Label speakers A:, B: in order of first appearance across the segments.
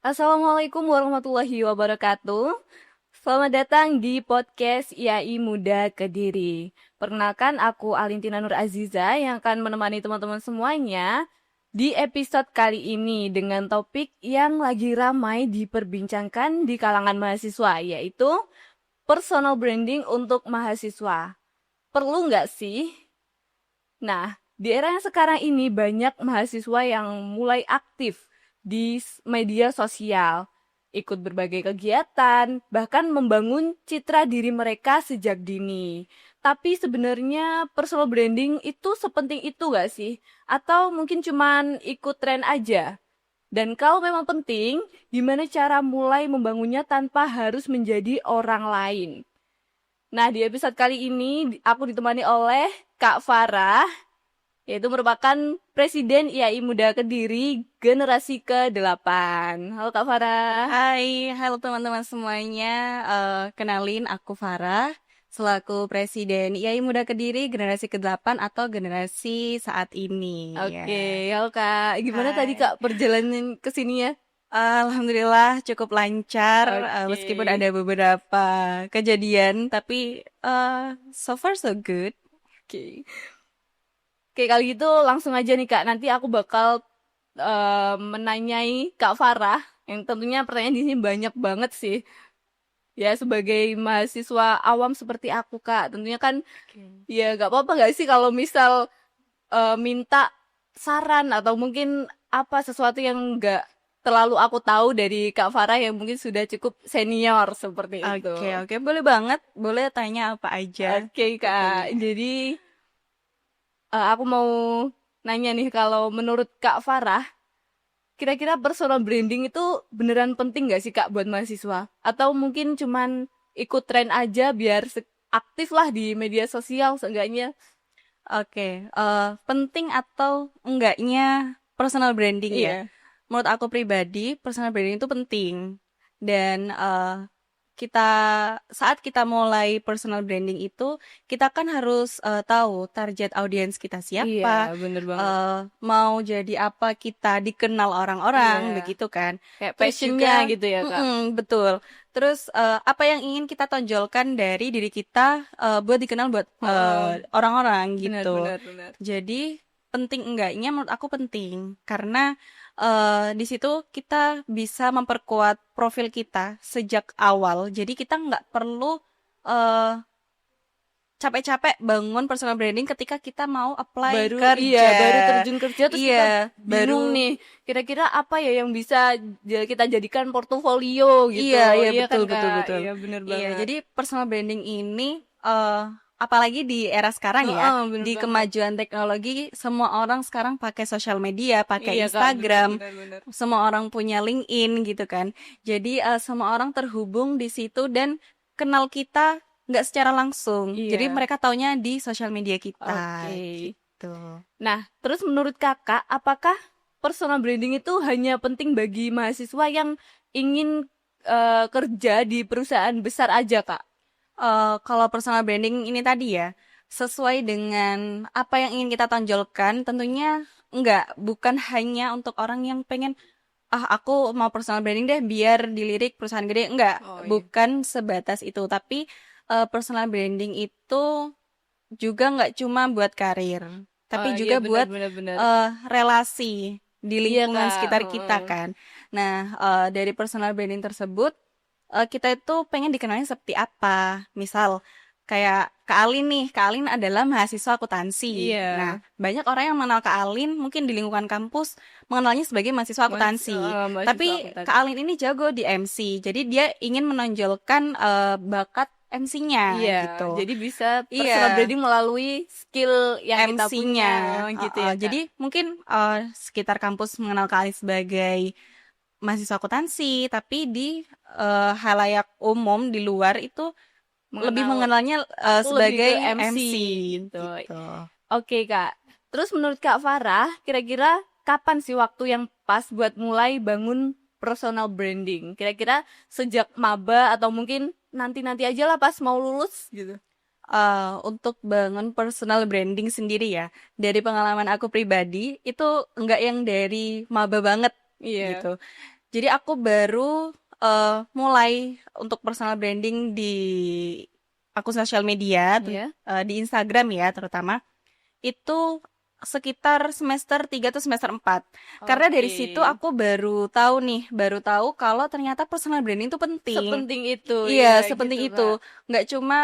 A: Assalamualaikum warahmatullahi wabarakatuh. Selamat datang di podcast IAI Muda Kediri. Perkenalkan, aku Alintina Nur Aziza yang akan menemani teman-teman semuanya di episode kali ini dengan topik yang lagi ramai diperbincangkan di kalangan mahasiswa, yaitu personal branding untuk mahasiswa. Perlu nggak sih? Nah, di era yang sekarang ini banyak mahasiswa yang mulai aktif di media sosial, ikut berbagai kegiatan, bahkan membangun citra diri mereka sejak dini. Tapi sebenarnya personal branding itu sepenting itu gak sih? Atau mungkin cuman ikut tren aja? Dan kalau memang penting, gimana cara mulai membangunnya tanpa harus menjadi orang lain? Nah, di episode kali ini aku ditemani oleh Kak Farah, yaitu merupakan Presiden IAI Muda Kediri generasi ke-8. Halo Kak Farah.
B: Hai, halo teman-teman semuanya. Kenalin, aku Farah, selaku Presiden IAI Muda Kediri generasi ke-8 atau generasi saat ini. Ya.
A: Oke, halo Kak. Gimana tadi
B: Hai.
A: Kak perjalanan ke sini ya?
B: Alhamdulillah cukup lancar,
A: Oke.
B: meskipun ada beberapa kejadian, tapi so far so good.
A: Oke. Oke, kali gitu langsung aja nih Kak. Nanti aku bakal menanyai Kak Farah, yang tentunya pertanyaan di sini banyak banget sih. Ya, sebagai mahasiswa awam seperti aku Kak, tentunya kan
B: Oke.
A: ya gak apa-apa gak sih kalau misal minta saran atau mungkin apa sesuatu yang nggak terlalu aku tahu dari Kak Farah yang mungkin sudah cukup senior seperti itu.
B: Oke, oke, boleh banget. Boleh tanya apa aja.
A: Oke Kak,
B: Tentunya.
A: jadi aku mau nanya nih kalau menurut Kak Farah, kira-kira personal branding itu beneran penting nggak sih Kak buat mahasiswa? Atau mungkin cuman ikut tren aja biar aktif lah di media sosial seenggaknya?
B: Oke, penting atau enggaknya personal branding ya?
A: Iya.
B: Menurut aku pribadi, personal branding itu penting. Dan kita saat kita mulai personal branding itu, kita kan harus tahu target audiens kita
A: Iya,
B: siapa,
A: bener banget.
B: mau jadi apa kita dikenal orang-orang,
A: Iya.
B: begitu kan?
A: Kayak
B: Terus
A: passionnya
B: juga,
A: gitu ya Kak.
B: betul. Terus apa yang ingin kita tonjolkan dari diri kita buat dikenal buat
A: Heeh.
B: orang-orang
A: Benar
B: gitu.
A: benar benar.
B: Jadi penting enggaknya menurut aku penting karena di situ kita bisa memperkuat profil kita sejak awal. Jadi kita nggak perlu eh, capek-capek bangun personal branding ketika kita mau apply
A: Baru iya,
B: kerja.
A: baru terjun kerja terus kita
B: Iya,
A: bingung
B: baru.
A: nih. Kira-kira apa ya yang bisa kita jadikan portofolio gitu.
B: Iya, iya,
A: Iya kan
B: betul, betul,
A: Kak?
B: betul.
A: Iya benar
B: Iya,
A: banget.
B: jadi personal branding ini apalagi di era sekarang ya,
A: Heeh, benar
B: di
A: banget.
B: kemajuan teknologi, semua orang sekarang pakai sosial media, pakai
A: Iya Kak, benar
B: Instagram,
A: benar benar.
B: semua orang punya LinkedIn gitu kan. Jadi semua orang terhubung di situ dan kenal kita nggak secara langsung. Jadi
A: Iya.
B: mereka taunya di sosial media kita
A: Oke.
B: gitu.
A: Nah, terus menurut Kakak, apakah personal branding itu hanya penting bagi mahasiswa yang ingin kerja di perusahaan besar aja, Kak?
B: Kalau personal branding ini tadi ya, sesuai dengan apa yang ingin kita tonjolkan, tentunya bukan hanya untuk orang yang pengen, aku mau personal branding deh biar dilirik perusahaan gede, enggak,
A: Oh iya.
B: bukan sebatas itu. Tapi personal branding itu juga nggak cuma buat karir,
A: Oh
B: tapi
A: iya
B: juga
A: benar
B: buat
A: benar benar.
B: relasi di
A: Iya,
B: lingkungan
A: Kak.
B: sekitar kita
A: Heeh.
B: kan. Nah, dari personal branding tersebut kita itu pengen dikenalnya seperti apa. Misal kayak Kak Alin nih, Kak Alin adalah mahasiswa akuntansi. Nah,
A: Iya.
B: banyak orang yang mengenal Kak Alin mungkin di lingkungan kampus mengenalnya sebagai mahasiswa akuntansi.
A: Mahasiswa
B: Tapi Kak
A: akuntansi.
B: Alin ini jago di MC. Jadi dia ingin menonjolkan bakat MC-nya
A: Iya,
B: gitu.
A: jadi bisa personal
B: Iya,
A: branding melalui skill yang kita punya,
B: MC-nya.
A: gitu ya, Kak.
B: Jadi mungkin sekitar kampus mengenal Kak Alin sebagai mahasiswa akuntansi, tapi di halayak umum di luar itu lebih
A: Mengenal
B: mengenalnya
A: aku lebih ke
B: sebagai
A: MC
B: MC
A: gitu.
B: gitu.
A: Oke, Kak. Terus menurut Kak Farah, kira-kira kapan sih waktu yang pas buat mulai bangun personal branding? Kira-kira sejak maba atau mungkin nanti-nanti aja lah pas mau lulus gitu.
B: Untuk bangun personal branding sendiri ya, dari pengalaman aku pribadi itu enggak yang dari maba banget
A: Iya.
B: gitu. Jadi aku baru mulai untuk personal branding di akun sosial media,
A: Ya.
B: di Instagram ya terutama, itu sekitar semester 3 atau semester 4. Karena dari
A: Oke.
B: situ aku baru tahu nih, baru tahu kalau ternyata personal branding itu penting.
A: Sepenting itu
B: Iya,
A: ya
B: sepenting
A: gitu,
B: itu.
A: Kak.
B: Nggak cuma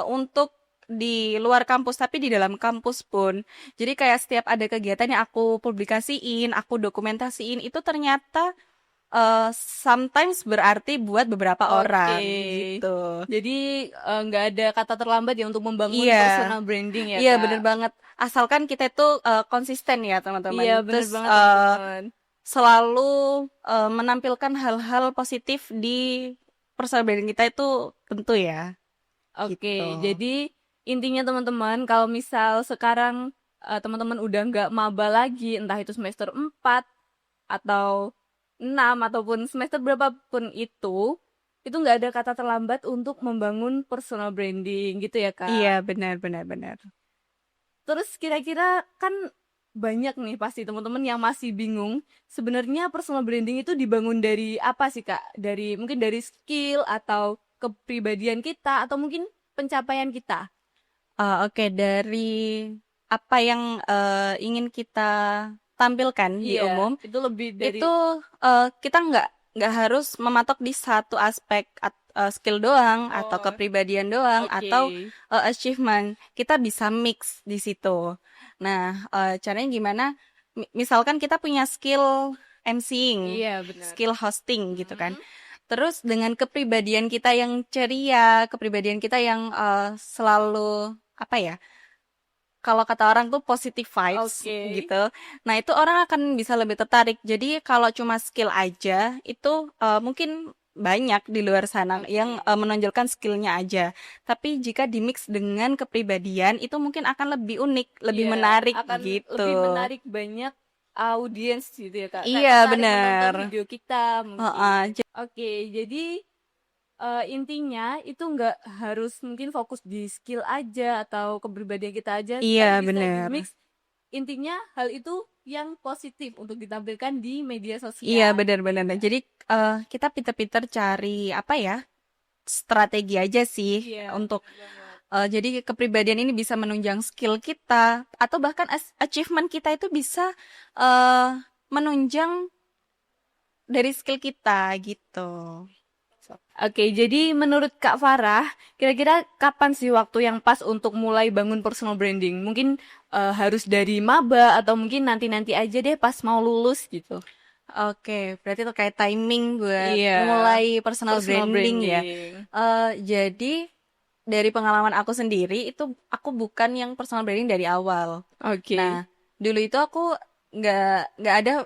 B: untuk di luar kampus, tapi di dalam kampus pun. Jadi kayak setiap ada kegiatan yang aku publikasiin, aku dokumentasiin, itu ternyata sometimes berarti buat beberapa
A: Oke.
B: orang gitu.
A: Jadi nggak ada kata terlambat ya untuk membangun
B: Iya,
A: personal branding ya,
B: iya
A: Kak.
B: bener banget. Asalkan kita itu konsisten ya teman-teman.
A: Iya, bener
B: Terus
A: banget teman-teman.
B: selalu menampilkan hal-hal positif di personal branding kita itu tentu ya,
A: Oke,
B: gitu.
A: jadi intinya teman-teman, kalau misal sekarang teman-teman udah nggak maba lagi, entah itu semester 4 atau 6 ataupun semester berapapun itu nggak ada kata terlambat untuk membangun personal branding gitu ya,
B: Iya,
A: Kak.
B: benar benar benar.
A: Terus kira-kira kan banyak nih pasti teman-teman yang masih bingung, sebenarnya personal branding itu dibangun dari apa sih, Kak? Dari mungkin dari skill atau kepribadian kita atau mungkin pencapaian kita.
B: Oke, dari apa yang ingin kita tampilkan di
A: Iya,
B: umum,
A: itu lebih dari
B: itu kita nggak harus mematok di satu aspek skill doang atau
A: oh,
B: kepribadian doang
A: oke.
B: atau achievement. Kita bisa mix di situ. Nah, caranya gimana? Misalkan kita punya skill emceeing,
A: Iya, benar.
B: skill hosting gitu kan.
A: Mhm.
B: Terus dengan kepribadian kita yang ceria, kepribadian kita yang selalu apa ya? Kalau kata orang tuh positive vibes
A: Oke.
B: gitu. Nah, itu orang akan bisa lebih tertarik. Jadi kalau cuma skill aja itu mungkin banyak di luar sana yang
A: Oke.
B: menonjolkan skillnya aja. Tapi jika dimix dengan kepribadian itu mungkin akan lebih unik, lebih
A: Iya,
B: menarik
A: akan lebih
B: gitu.
A: menarik banyak audiens gitu ya, Kak. Kayak
B: Iya,
A: tertarik menonton
B: bener.
A: video kita
B: Heeh,
A: mungkin. Oke, jadi intinya itu nggak harus mungkin fokus di skill aja atau kepribadian kita aja,
B: iya,
A: tapi bisa
B: bener.
A: di-mix. Intinya hal itu yang positif untuk ditampilkan di media
B: Iya,
A: sosial gitu ya,
B: bener-bener.
A: Kak.
B: Jadi kita pinter-pinter cari apa ya? Strategi aja sih
A: Iya,
B: untuk
A: benar banget.
B: jadi kepribadian ini bisa menunjang skill kita atau bahkan achievement kita itu bisa eh, menunjang dari skill kita gitu.
A: Oke, jadi menurut Kak Farah, kira-kira kapan sih waktu yang pas untuk mulai bangun personal branding? Mungkin harus dari maba atau mungkin nanti-nanti aja deh pas mau lulus gitu.
B: Oke, berarti terkait timing buat
A: Iya,
B: mulai personal
A: personal
B: branding ya.
A: branding.
B: Jadi dari pengalaman aku sendiri itu aku bukan yang personal branding dari awal. Nah,
A: Oke.
B: dulu itu aku nggak ada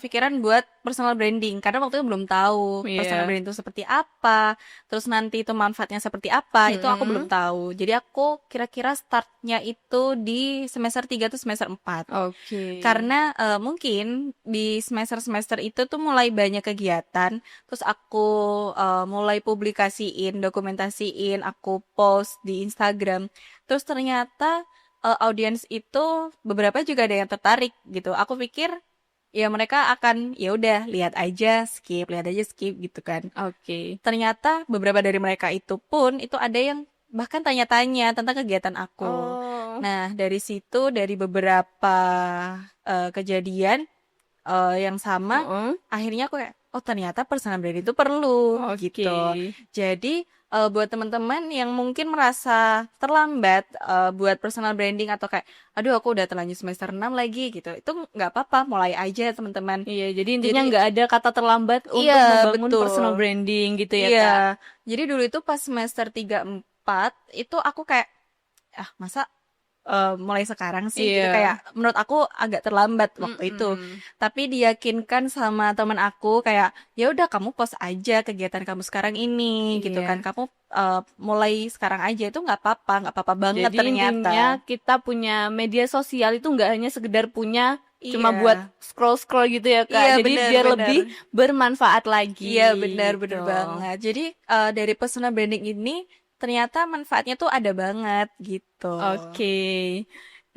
B: pikiran buat personal branding karena waktu itu belum tahu personal
A: Iya.
B: branding itu seperti apa, terus nanti itu manfaatnya seperti apa, itu aku belum
A: Mm-mm.
B: tahu. Jadi aku kira-kira startnya itu di semester 3 atau semester 4.
A: Oke.
B: Karena mungkin di semester-semester itu tuh mulai banyak kegiatan, terus aku mulai publikasiin, dokumentasiin, aku post di Instagram. Terus ternyata audiens itu beberapa juga ada yang tertarik gitu. Aku pikir ya mereka akan ya udah lihat aja skip gitu kan.
A: Oke.
B: Ternyata beberapa dari mereka itu pun itu ada yang bahkan tanya-tanya tentang kegiatan aku.
A: Oh.
B: Nah, dari situ dari beberapa kejadian yang sama,
A: Heeh.
B: akhirnya aku kayak oh ternyata personal branding itu perlu
A: Oke.
B: gitu. Jadi buat teman-teman yang mungkin merasa terlambat buat personal branding atau kayak aduh aku udah terlanjur semester 6 lagi gitu. Itu nggak apa-apa, mulai aja teman-teman.
A: Iya, jadi intinya
B: Jadi
A: nggak ada kata terlambat
B: iya
A: untuk membangun
B: betul.
A: personal branding gitu ya,
B: Iya.
A: Kak.
B: Jadi dulu itu pas semester 3 4 itu aku kayak ah masa mulai sekarang sih gitu
A: Iya.
B: kayak menurut aku agak terlambat waktu itu.
A: Mm-mm.
B: Tapi diyakinkan sama teman aku kayak ya udah kamu post aja kegiatan kamu sekarang ini gitu kan.
A: Iya.
B: Kamu mulai sekarang aja itu nggak apa-apa banget
A: Jadi
B: ternyata.
A: intinya kita punya media sosial itu nggak hanya sekedar punya cuma
B: Iya.
A: buat scroll-scroll gitu ya, Kak.
B: Iya
A: Jadi biar
B: benar-benar.
A: lebih bermanfaat lagi
B: Iya benar-benar
A: gitu.
B: banget. Jadi dari personal branding ini ternyata manfaatnya tuh ada banget gitu.
A: Oke.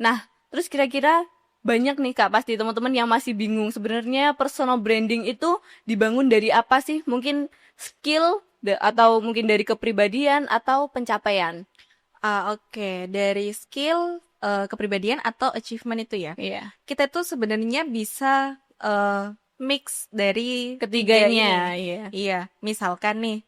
A: Nah, terus kira-kira banyak nih Kak pasti teman-teman yang masih bingung sebenarnya personal branding itu dibangun dari apa sih? Mungkin skill atau mungkin dari kepribadian atau pencapaian.
B: Oke, dari skill, kepribadian atau achievement itu ya.
A: Iya.
B: Kita tuh sebenarnya bisa mix dari tiga
A: Ketiganya,
B: ini.
A: iya.
B: Iya, misalkan nih,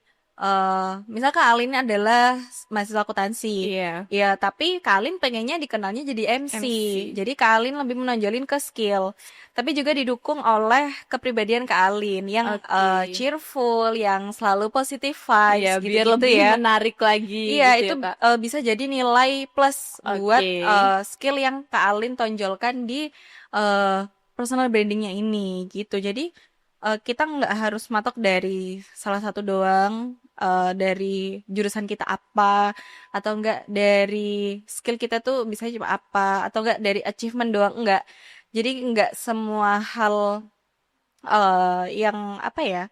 B: misalkan Alin adalah mahasiswa akuntansi.
A: Iya.
B: Ya, tapi Kak Alin pengennya dikenalnya jadi MC.
A: MC.
B: Jadi Kak Alin lebih menonjolin ke skill. Tapi juga didukung oleh kepribadian Kak Alin yang
A: Oke.
B: cheerful, yang selalu positive
A: Iya,
B: vibes
A: biar
B: gitu-gitu
A: lebih
B: ya.
A: menarik lagi
B: Iya,
A: gitu
B: itu
A: ya, Kak.
B: bisa jadi nilai plus buat
A: Oke.
B: skill yang Kak Alin tonjolkan di eh, personal brandingnya ini gitu. Jadi kita nggak harus matok dari salah satu doang, dari jurusan kita apa, atau enggak dari skill kita tuh bisa cuma apa, atau enggak dari achievement doang, enggak. Jadi enggak semua hal yang apa ya,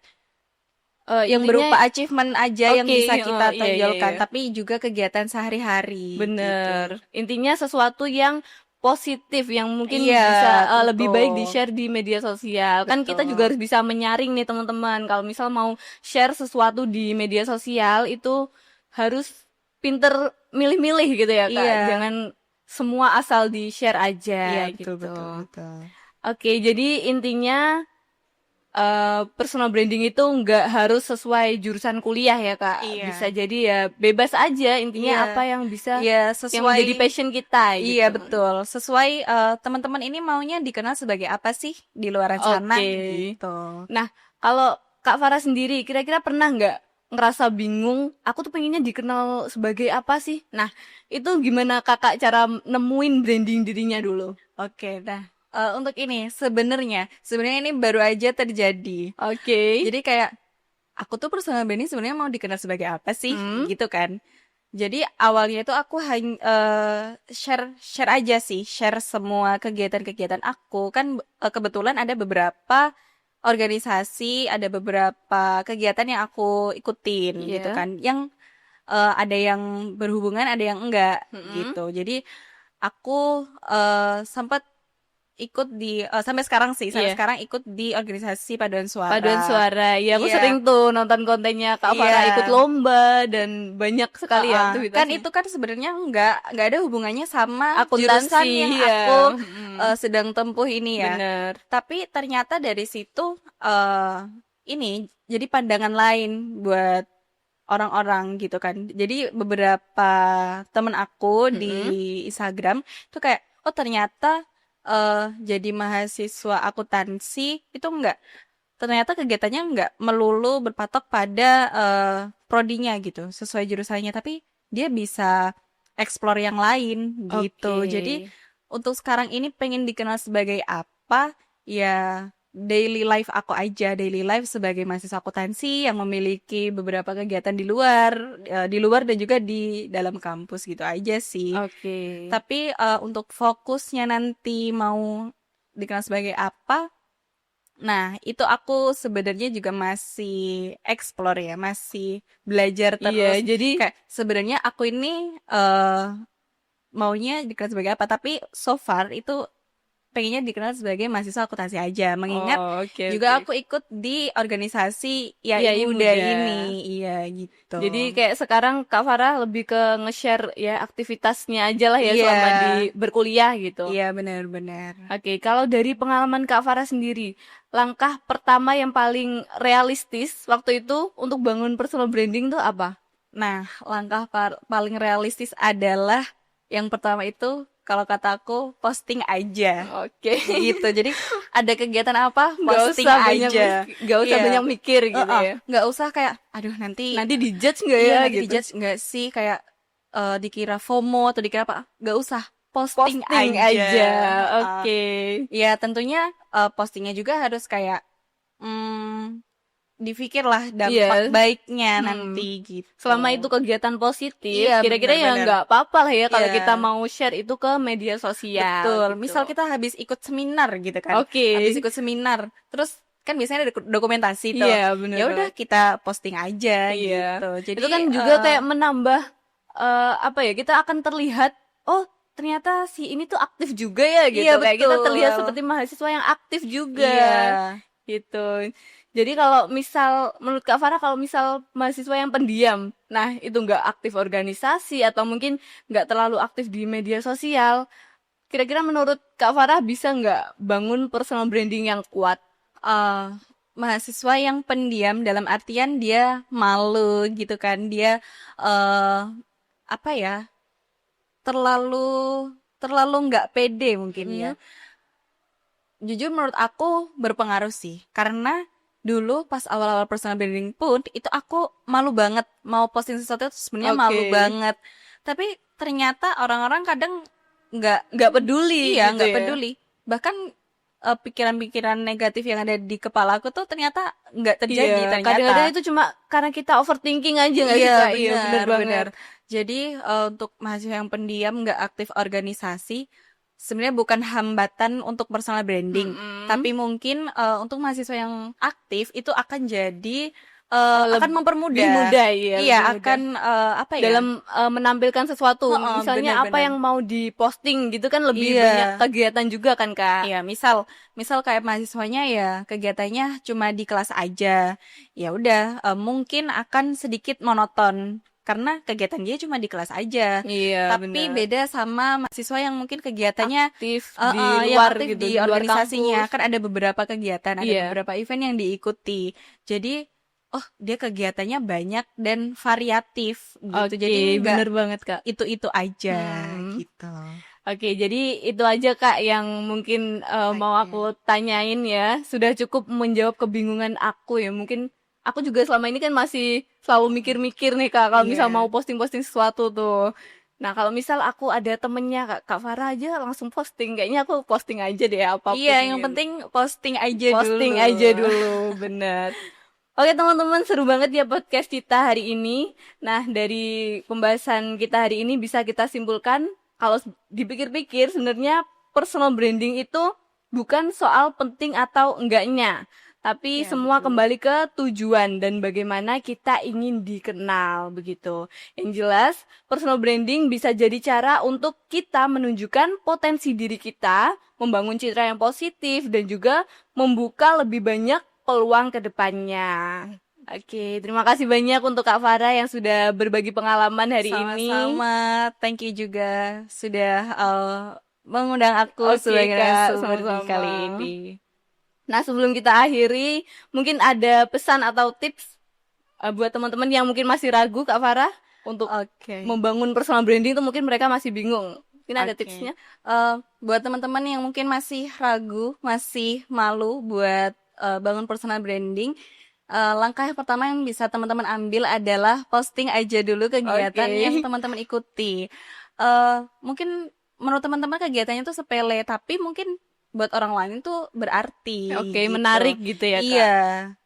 B: yang
A: Intinya
B: berupa achievement aja yang
A: oke,
B: bisa kita
A: iya iya
B: tonjolkan,
A: iya.
B: tapi juga kegiatan sehari-hari gitu.
A: Bener. Intinya sesuatu yang positif yang mungkin
B: Iya,
A: bisa lebih baik
B: betul.
A: di-share di media sosial. Kan kita juga
B: Betul.
A: harus bisa menyaring nih teman-teman. Kalau misal mau share sesuatu di media sosial itu harus pinter milih-milih gitu ya, Kak.
B: Iya.
A: Jangan semua asal di-share
B: Iya,
A: aja
B: betul
A: gitu.
B: betul betul.
A: Oke, jadi intinya personal branding itu nggak harus sesuai jurusan kuliah ya Kak. Bisa
B: Iya.
A: jadi ya bebas aja intinya
B: Iya.
A: apa yang bisa
B: Iya,
A: yang menjadi
B: sesuai.
A: passion kita
B: Iya,
A: gitu.
B: betul. Sesuai teman-teman ini maunya dikenal sebagai apa sih di luar sana
A: Oke.
B: gitu.
A: Nah, kalau Kak Farah sendiri kira-kira pernah nggak ngerasa bingung, aku tuh pengennya dikenal sebagai apa sih? Nah, itu gimana Kakak cara nemuin branding dirinya dulu?
B: Oke, nah untuk ini sebenarnya ini baru aja terjadi.
A: Oke.
B: Jadi kayak aku tuh personal branding sebenarnya mau dikenal sebagai apa sih
A: Hmm.
B: gitu kan. Jadi awalnya itu aku hanya share share aja sih, share semua kegiatan-kegiatan aku kan kebetulan ada beberapa organisasi, ada beberapa kegiatan yang aku ikutin gitu
A: Iya.
B: kan. Yang ada yang berhubungan, ada yang enggak
A: Mm-mm.
B: gitu. Jadi aku sempat ikut di sampai sekarang sih, sampai
A: Iya.
B: sekarang ikut di organisasi paduan
A: Paduan
B: suara.
A: suara. Iya, aku sering
B: Iya,
A: tuh nonton kontennya Kak
B: iya.
A: Farah ikut lomba dan banyak sekali ya
B: Kan
A: aktivitasnya.
B: itu kan sebenarnya nggak ada hubungannya sama jurusan
A: Akuntansi,
B: yang
A: ya.
B: aku
A: Mm,
B: sedang tempuh ini ya.
A: bener.
B: Tapi ternyata dari situ ini jadi pandangan lain buat orang-orang gitu kan. Jadi beberapa temen aku di
A: Mm-mm.
B: Instagram tuh kayak, oh ternyata jadi mahasiswa akuntansi itu enggak. Ternyata kegiatannya nggak melulu berpatok pada prodinya gitu, sesuai jurusannya, tapi dia bisa explore yang lain gitu.
A: Oke.
B: Jadi untuk sekarang ini pengen dikenal sebagai apa? Ya daily life aku aja, daily life sebagai mahasiswa akuntansi yang memiliki beberapa kegiatan di luar dan juga di dalam kampus gitu aja sih.
A: Oke.
B: Tapi untuk fokusnya nanti mau dikenal sebagai apa? Nah, itu aku sebenarnya juga masih explore ya, masih belajar
A: Iya,
B: terus.
A: jadi
B: Kayak sebenarnya aku ini maunya dikenal sebagai apa, tapi so far itu pengennya dikenal sebagai mahasiswa akuntansi aja. Mengingat
A: oh, oke
B: juga
A: oke.
B: aku ikut di organisasi
A: Iya,
B: YAI
A: iya
B: Muda
A: muda.
B: ini. Iya, gitu.
A: Jadi kayak sekarang Kak Farah lebih ke nge-share ya aktivitasnya aja lah ya
B: Iya,
A: selama di berkuliah gitu.
B: iya benar-benar.
A: Oke, kalau dari pengalaman Kak Farah sendiri, langkah pertama yang paling realistis waktu itu untuk bangun personal branding tuh apa?
B: Nah, langkah paling realistis adalah yang pertama itu kalau kata aku posting aja.
A: Oke,
B: Gitu. Jadi ada kegiatan apa,
A: nggak
B: posting
A: usah banyak
B: aja.
A: nggak usah
B: Iya.
A: banyak mikir gitu
B: Heeh.
A: ya.
B: Nggak usah kayak, aduh nanti,
A: Nanti dijudge nggak
B: iya
A: ya
B: nanti
A: gitu.
B: dijudge nggak sih kayak dikira FOMO atau dikira apa? Nggak usah, posting
A: Posting
B: aja.
A: aja,
B: Heeh.
A: oke.
B: Ya tentunya postingnya juga harus kayak hmm, difikirlah dampak
A: Iya,
B: baiknya
A: hmm.
B: nanti gitu.
A: Selama itu kegiatan positif,
B: Iya
A: kira-kira ya
B: benar-benar.
A: nggak apa-apa lah ya kalau
B: Iya.
A: kita mau share itu ke media sosial
B: Betul.
A: gitu.
B: Misal kita habis ikut seminar gitu kan.
A: Oke,
B: Habis ikut seminar, terus kan biasanya ada dokumentasi tuh.
A: iya bener
B: Ya udah
A: banget.
B: kita posting aja
A: Iya,
B: gitu.
A: itu
B: Jadi
A: kan juga kayak menambah apa ya? Kita akan terlihat, oh ternyata si ini tuh aktif juga ya gitu.
B: Iya,
A: Kayak kita terlihat
B: betul.
A: seperti mahasiswa yang aktif juga
B: Iya.
A: gitu. Jadi kalau misal menurut Kak Farah, kalau misal mahasiswa yang pendiam, nah itu nggak aktif organisasi atau mungkin nggak terlalu aktif di media sosial, kira-kira menurut Kak Farah bisa nggak bangun personal branding yang kuat?
B: eh Mahasiswa yang pendiam dalam artian dia malu gitu kan, dia eh apa ya, terlalu terlalu nggak pede mungkin ya.
A: Mm-mm.
B: Jujur menurut aku berpengaruh sih, karena dulu pas awal-awal personal branding pun itu aku malu banget mau posting sesuatu itu sebenarnya malu
A: Oke,
B: banget. Tapi ternyata orang-orang kadang nggak
A: nggak peduli
B: iya
A: gitu
B: nggak
A: ya?
B: peduli. Bahkan pikiran-pikiran negatif yang ada di kepala aku tuh ternyata nggak
A: Iya,
B: terjadi
A: kadang-kadang
B: ternyata.
A: itu cuma karena kita overthinking aja nggak
B: Iya
A: sih Kak? Iya, bener
B: benar
A: banget.
B: benar. Jadi untuk mahasiswa yang pendiam nggak aktif organisasi sebenarnya bukan hambatan untuk personal branding,
A: Mm-mm.
B: tapi mungkin untuk mahasiswa yang aktif itu akan jadi akan
A: Lebih
B: mempermudah.
A: mudah, iya,
B: Iya,
A: lebih mudah
B: akan apa ya?
A: dalam menampilkan sesuatu.
B: Heeh,
A: Misalnya apa
B: benar-benar.
A: yang mau diposting gitu kan lebih banyak
B: Iya.
A: kegiatan juga kan Kak?
B: Iya, misal kayak mahasiswanya ya kegiatannya cuma di kelas aja. Ya udah, mungkin akan sedikit monoton karena kegiatan dia cuma di kelas aja.
A: Iya,
B: Tapi
A: bener.
B: beda sama mahasiswa yang mungkin kegiatannya
A: Aktif di
B: yang
A: luar
B: aktif
A: gitu,
B: di
A: di luar
B: organisasinya.
A: kampus.
B: Kan ada beberapa kegiatan, ada
A: Iya.
B: beberapa event yang diikuti. Jadi, oh, dia kegiatannya banyak dan variatif gitu.
A: Oke,
B: Jadi nggak
A: bener banget Kak.
B: itu-itu aja
A: Hmm.
B: gitu.
A: Oke, jadi itu aja Kak yang mungkin mau
B: Oke.
A: aku tanyain ya. Sudah cukup menjawab kebingungan aku ya. Mungkin aku juga selama ini kan masih selalu mikir-mikir nih Kak, kalau misal
B: Iya.
A: mau posting-posting sesuatu tuh. Nah, kalau misal aku ada temennya Kak Farah aja langsung posting. Kayaknya aku posting aja deh
B: Iya,
A: apapun
B: yang
A: gitu.
B: penting posting aja dulu.
A: Posting aja dulu, bener. Oke teman-teman, seru banget ya podcast kita hari ini. Nah, dari pembahasan kita hari ini bisa kita simpulkan kalau dipikir-pikir sebenarnya personal branding itu bukan soal penting atau enggaknya, tapi
B: Ya,
A: semua
B: betul.
A: kembali ke tujuan dan bagaimana kita ingin dikenal begitu. Yang jelas, personal branding bisa jadi cara untuk kita menunjukkan potensi diri kita, membangun citra yang positif dan juga membuka lebih banyak peluang ke depannya. Oke, terima kasih banyak untuk Kak Farah yang sudah berbagi pengalaman hari ini.
B: Sama-sama. Thank you juga sudah mengundang aku
A: Oke
B: sebagai
A: Kak,
B: narasumber di
A: sama-sama.
B: kali ini.
A: Nah, sebelum kita akhiri, mungkin ada pesan atau tips buat teman-teman yang mungkin masih ragu Kak Farah untuk
B: Oke.
A: membangun personal branding itu mungkin mereka masih bingung. Mungkin ada
B: Oke.
A: tipsnya?
B: Buat teman-teman yang mungkin masih ragu, masih malu buat bangun personal branding, langkah yang pertama yang bisa teman-teman ambil adalah posting aja dulu
A: Oke.
B: kegiatan yang teman-teman ikuti. Mungkin menurut teman-teman kegiatannya tuh sepele, tapi mungkin buat orang lain tuh berarti
A: Oke,
B: gitu.
A: menarik gitu ya,
B: Iya,
A: Kak.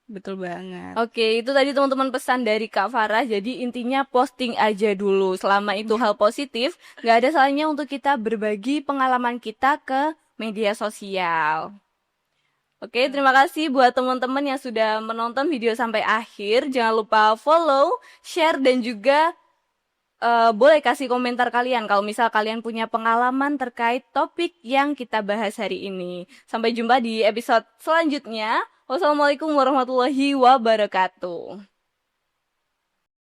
B: betul banget.
A: Oke, itu tadi teman-teman pesan dari Kak Farah. Jadi intinya posting aja dulu. Selama itu hal positif, nggak ada salahnya untuk kita berbagi pengalaman kita ke media sosial. Oke, terima kasih buat teman-teman yang sudah menonton video sampai akhir. Jangan lupa follow, share, dan juga boleh kasih komentar kalian kalau misal kalian punya pengalaman terkait topik yang kita bahas hari ini. Sampai jumpa di episode selanjutnya. Wassalamualaikum warahmatullahi wabarakatuh.